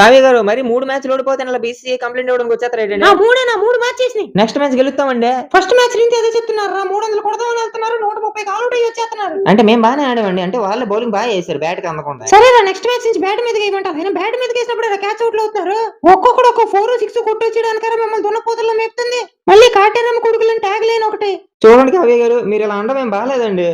కావ్య గారు మరి 3 మ్యాచ్‌లు ఓడిపోతే అలా బీసీసీఐ కంప్లెయింట్ ఇవ్వడానికి వచ్చేస్తారేంటండి? ఆ! మూడేనా 3 మ్యాచ్ చేసినాయి. నెక్స్ట్ మ్యాచ్ గెలుస్తామండి. ఫస్ట్ మ్యాచ్ నుంచి అదే చెప్తున్నారురా 300 కొడదామని వెళ్తున్నారు. 130కి ఆల్ ఔట్ అయ్యి వచ్చేస్తున్నారు. అంటే మేము బానే ఆడామండి. అంటే వాళ్ళే బౌలింగ్ బాగా చేశారు బ్యాట్‌కి అందకుండా. సరేరా నెక్స్ట్ మ్యాచ్ నుంచి బ్యాట్ మీదకి వేయమంటారు. అయినా బ్యాట్ మీదకి వేసినప్పుడు క్యాచ్ అవుట్లు అవుతున్నారు. ఒక్కొక్కడు ఒక 4, 6 కొట్టొచ్చేయడానికరా మిమ్మల్ని దున్నపోతుల్లో మేపుతుంది. మళ్ళీ కాటేరమ్మ కొడుకులని ట్యాగ్ లైన్ ఒకటి. చూడండి కావ్య గారు మీరు ఇలా అనడం ఏం బాలేదండి.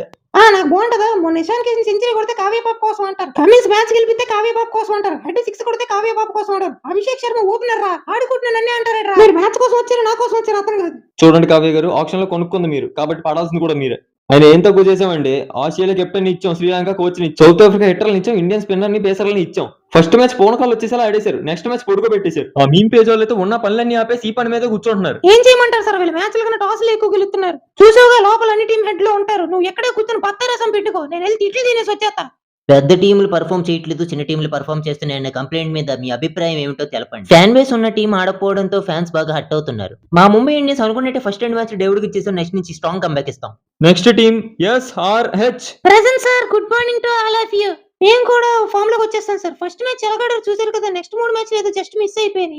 నాకు బాగుంటదా మొన్న ఇషాన్కి సెంచరీ కొడితే కావ్యబాబు కోసం అంటారు. కమిన్స్ మ్యాచ్ గెలిపితే కావ్యబాబు కోసం అంటారు. హెడ్ 6 కొడితే కావ్యబాబు కోసం అంటారు. అభిషేక్ శర్మ ఓపెనర్ రా ఆడుకుంటున్నా నన్నే అంటారేట్రా. మీరు మ్యాచ్ కోసం వచ్చారు నా కోసం వచ్చారు అర్థం కాదు. చూడండి కావ్య గారు ఆప్షన్ లో కొనుక్కుంది మీరు కాబట్టి పడాల్సింది కూడా మీరే. ఆయన ఏం తక్కువ చేసామండి. ఆస్ట్రేలియా కెప్టెన్ ఇచ్చాం, శ్రీలంక కోచ్ ఇచ్చాం, సౌత్ ఆఫ్రికా హిట్టర్లు ఇచ్చాం, ఇండియన్ స్పిన్నర్ ని పేసర్లని ఇచ్చాం. ఫస్ట్ మ్యాచ్ పూనకాలు వచ్చేసేలా ఆడేశారు. నెక్స్ట్ మ్యాచ్ పడుకోబెట్టేశారు. ఆ మీమ్ పేజ్ వాళ్ళైతే ఉన్న పనులన్నీ ఆపేసి ఈ పని మీద కూర్చుంటున్నారు. ఏం చేయమంటారు సార్ వీళ్ళు మ్యాచ్ల కన్నా టాస్లు ఎక్కువ గెలుతున్నారు. చూసావుగా లోపల అన్ని టీం హెడ్ లో ఉంటారు. నువ్వు ఎక్కడే కూర్చొని పత్తారసం పెట్టుకో. నేను వెళ్ళి తిట్లు తినేసి వచ్చేస్తా. పెద్ద టీంలు పర్ఫామ్ చేయట్లేదు, చిన్న టీంలు పర్ఫామ్ చేస్తున్నాయనే కంప్లైంట్ మీద మీ అభిప్రాయం ఏమిటో తెలపండి. ఫ్యాన్ బేస్ ఉన్న టీం ఆడకపోవడంతో ఫ్యాన్స్ బాగా హట్ అవుతున్నారు. మా ముంబై ఇండియన్స్ అనుకున్నట్టే ఫస్ట్ అండ్ మ్యాచ్ డేవిడ్కి ఇచ్చేసాం. నెక్స్ట్ నుంచి స్ట్రాంగ్ కంబ్యాక్ ఇస్తాం. Next team SRH. Present sir. Good morning to all of you. మేము కూడా ఫామ్ లోకి వచ్చేస్తాం సార్. ఫస్ట్ మ్యాచ్ ఎలాగాడో చూసారు కదా. నెక్స్ట్ 3 మ్యాచ్ ఏదో జస్ట్ మిస్ అయిపోయింది.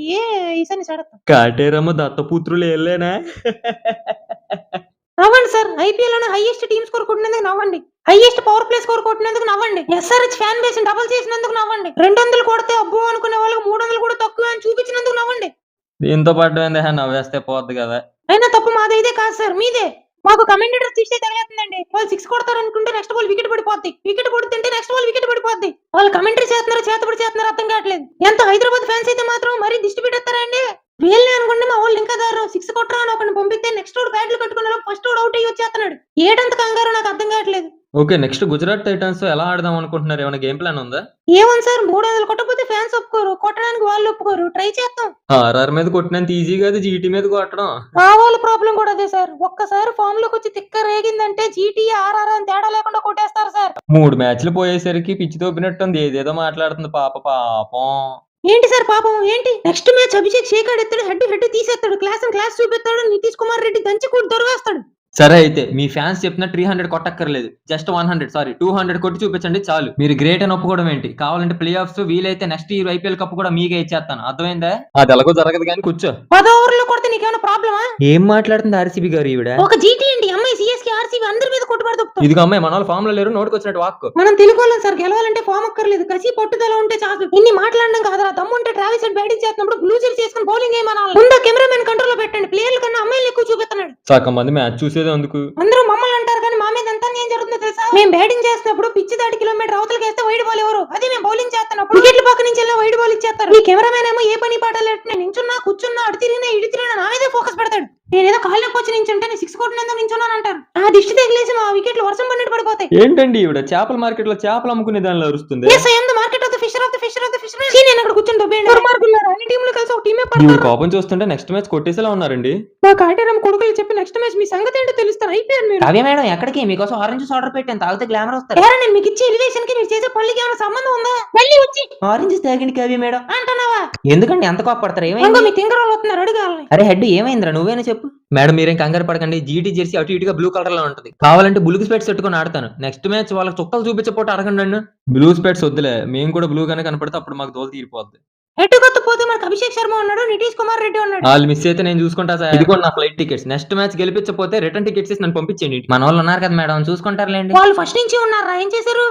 ఈసారి సడతాం. కాటేరమ్మ దత్తపుత్రులు వెళ్ళేనా? నవ్వండి సార్. ఐపీఎల్ లోనే హైయెస్ట్ టీమ్ స్కోర్ కొట్టినందుకు నవ్వండి. హైయెస్ట్ పవర్ ప్లే స్కోర్ కొట్టినందుకు నవ్వండి. SRH ఫ్యాన్ బేస్ డబుల్ చేసినందుకు నవ్వండి. 200 కొడితే అబ్బో అనుకునే వాళ్ళకి 300 కూడా తక్కువ అని చూపించినందుకు నవ్వండి. దీంతో పాటు నవ్వేస్తే పోద్ది కదా. అయినా తప్పు మాదైతే కాదు సార్, మీదే. మాకు కమెంటేటర్ తీస్తే తగలేస్తుందండి. వాళ్ళు 6 కొడతారు అనుకుంటే నెక్స్ట్ బాల్ వికెట్ పడిపోద్ది. వికెట్ పడుతుంటే నెక్స్ట్ బాల్ వికెట్ పడిపోద్ది. వాళ్ళు కమెంటరీ చేస్తున్నారు, చేతబడి చేస్తున్నారు అర్థం కావట్లేదు. ఎంత హైదరాబాద్ ఫ్యాన్స్ అయితే మాత్రం మరీ దిష్టి పెట్టేస్తారా అండి. వీళ్ళని అనుకుంటే మా వాళ్ళు ఇంకా దారు 6 కొట్టరా అని ఒకరిని పంపిస్తే నెక్స్ట్ ఓడు బ్యాట్లు కట్టుకున్నాడు, ఫస్ట్ ఓడు అవుట్ అయ్యి వచ్చేస్తున్నాడు. ఏటంత కంగారు నాకు అర్థం కావట్లేదు. ఓకే, నెక్స్ట్ గుజరాత్ టైటన్స్ తో ఎలా ఆడదాం అనుకుంటున్నారు? ఏమైనా గేమ్ ప్లాన్ ఉందా? ఏమని సార్ 300 కొట్టకపోతే ఫ్యాన్స్ ఒప్పుకోరు, కొట్టడానికి వాళ్ళు ఒప్పుకోరు. ట్రై చేస్తాం. ఆర్ఆర్ మీద కొట్టినంత ఈజీగా అది జీటీ మీద కొట్టడం. మా వాళ్ళ ప్రాబ్లం కూడా అదే సార్. ఒక్కసారి ఫామ్ లోకి వచ్చి తిక్క రేగిందంటే జీటీ ఆర్ఆర్ అని తేడా లేకుండా కొట్టేస్తారు సార్. 3 మ్యాచ్లు పోయేసరికి పిచ్చి తోపినట్టుంది. ఏదేదో మాట్లాడుతుంది పాపం. ఏంటి సార్ పాపం ఏంటి? నెక్స్ట్ మ్యాచ్ అభిషేక్ షేకాడ్ ఎత్తాడు, హెడ్ తీసేస్తాడు, క్లాస్ చూపిస్తాడు, నితీష్ కుమార్ రెడ్డి దంచి కూడా దొరవేస్తాడు. సరే అయితే మీ ఫ్యాన్స్ చెప్పిన 300 కొట్టక్కర్లేదు, జస్ట్ 200 కొట్టి చూపించండి చాలు. మీరు గ్రేట్ అని ఒప్పుకోవడం ఏంటి? కావాలంటే ప్లే ఆఫ్స్ వీలైతే నెక్స్ట్ ఇయర్ ఐపీఎల్ కప్ కూడా మీకే ఇచ్చేస్తాను. అర్థమైందా? అది ఎలాగో జరగదు కానీ కూర్చో. 10 ఓవర్లో కొడితే నీకేమైనా ప్రాబ్లమా? ఏం మాట్లాడుతుంది ఆర్సీబీ గారు ఈవిడ? ఒక జీటీ అండి అమ్మాయి సిఎస్కే ఆర్సీబీ అందరి మీద కొట్టుబడి దొప్పుతుంది. ఇదిగో అమ్మాయి మన వాళ్ళు ఫామ్ లో లేరు, నోటికి వచ్చినట్టు వాక్. మనం తెలుగు వాళ్ళం సార్. గెలవాలంటే ఫామ్ అక్కర్లేదు, కసి పట్టుదల ఉంటే చాలు. ఇన్ని మాట్లాడడం కాదురా, దమ్ముంటే ట్రావిస్ అండ్ బ్యాటింగ్ చేస్తున్నప్పుడు బ్లూ జెర్సీ చేసుకుని బౌలింగ్ ఏమనాలి. ముందు కెమెరామెన్ కంట్రోల్ లో పెట్టండి. ప్లేయర్ల కన్నా అమ్మాయిలు ఎక్కువ చూపిస్తున్నాడు. సగం మంది మ్యాచ్ చూసేది అందుకు. అందరూ మమ్మల్ని అంటారు కానీ మా మీద ఎంత ఏం జరుగుతుందో తెలుసా? మేము బ్యాటింగ్ చేస్తున్నప్పుడు పిచ్చి దాటి కిలోమీటర్ అవతలకి వేస్తే వైడ్ బాల్ ఎవరు? అదే మేము బౌలింగ్ చేస్తున్నప్పుడు వికెట్ల పక్క నుంచి వెళ్ళిన వైడ్ బాల్ ఇచ్చేస్తారు. ఈ కెమెరామెన్ ఏమో ఏ పని పాట లేట్ నించున్నా కూర్చున్నా అటు తిరిగినా ఇటు తిరిగినా నా మీదే ఫోకస్ పెడతాడు. నేనేదో కాళ్ళు నొప్పి వచ్చి నించుంటే 6 కొట్టినందుకు నించున్నాను అంటారు. ఆ దిష్టి తగిలేసి మా వికెట్లు వర్షం పడినట్టు పడిపోతాయి. ఏంటండి ఈవిడ చేపల మార్కెట్ లో చేపలు అమ్ముకునే దానిలో అరుస్తుంది. Market of the fisher of the fisher of the fisher. నేను అక్కడ కూర్చొని దొబ్బేయండి. అన్ని టీంలు కలిసి ఒక టీమే ఈవిడ కోపం చూస్తుంటే నెక్స్ట్ మ్యాచ్ కొట్టేసేలా ఉన్నారండి. మా కాటేరమ్మ కొడుకులు చెప్పి నెక్స్ట్ మ్యాచ్ మీ సంగతి ఏంటో తెలుస్తారు. అయిపోయారు మీరు. కావ్య మేడం ఎక్కడికి? మీకోసం ఆరెంజ్ ఆర్డర్ పెట్టాను, తాగితే గ్లామర్ వస్తారు. నేను మీకు ఇచ్చే ఎలివేషన్ కి మీరు చేసే పనులకి ఏమైనా సంబంధం ఉందా? మళ్ళీ వచ్చి ఆరెంజ్ తాగండి కావ్య మేడం అంటున్నావా? ఎందుకండి ఎంత కోపడతారు? ఇంకో ఏమైంది? మీ తింగరాలు వస్తున్నారు అడగాలని. అరే హెడ్ ఏమైందిరా? నువ్వేనా చెప్పు. మేడం మీరేం కంగారు పడకండి. జీటీ జెర్సీ అటు ఇటుగా బ్లూ కలర్ లో ఉంటది. కావాలంటే బ్లూ స్పెట్స్ పెట్టుకుని ఆడతాను. నెక్స్ట్ మ్యాచ్ వాళ్ళకి చుక్కలు చూపించపోతే అడగండి నన్ను. బ్లూ స్పెట్స్ వద్దులే, మేము కూడా బ్లూ గానే కనపడితే అప్పుడు మాకు దోలు తీరిపోద్ది. ఎట్టుకొత్తపోతే మనకు అభిషేక్ శర్మ ఉన్నాడు, నితీష్ కుమార్ రెడ్డి ఉన్నాడు. వాళ్ళు మిస్ అయితే నేను చూసుకుంటా సార్. ఇది కూడా నా ఫ్లైట్ టికెట్స్. నెక్స్ట్ మ్యాచ్ గెలిపించకపోతే రిటర్న్ టికెట్స్ నన్ను పంపించండి. మన వాళ్ళు ఉన్నారు కదా మేడం, చూసుకుంటారులేండి. వాళ్ళు ఫస్ట్ నుంచి ఉన్నారా? ఏం చేశారు?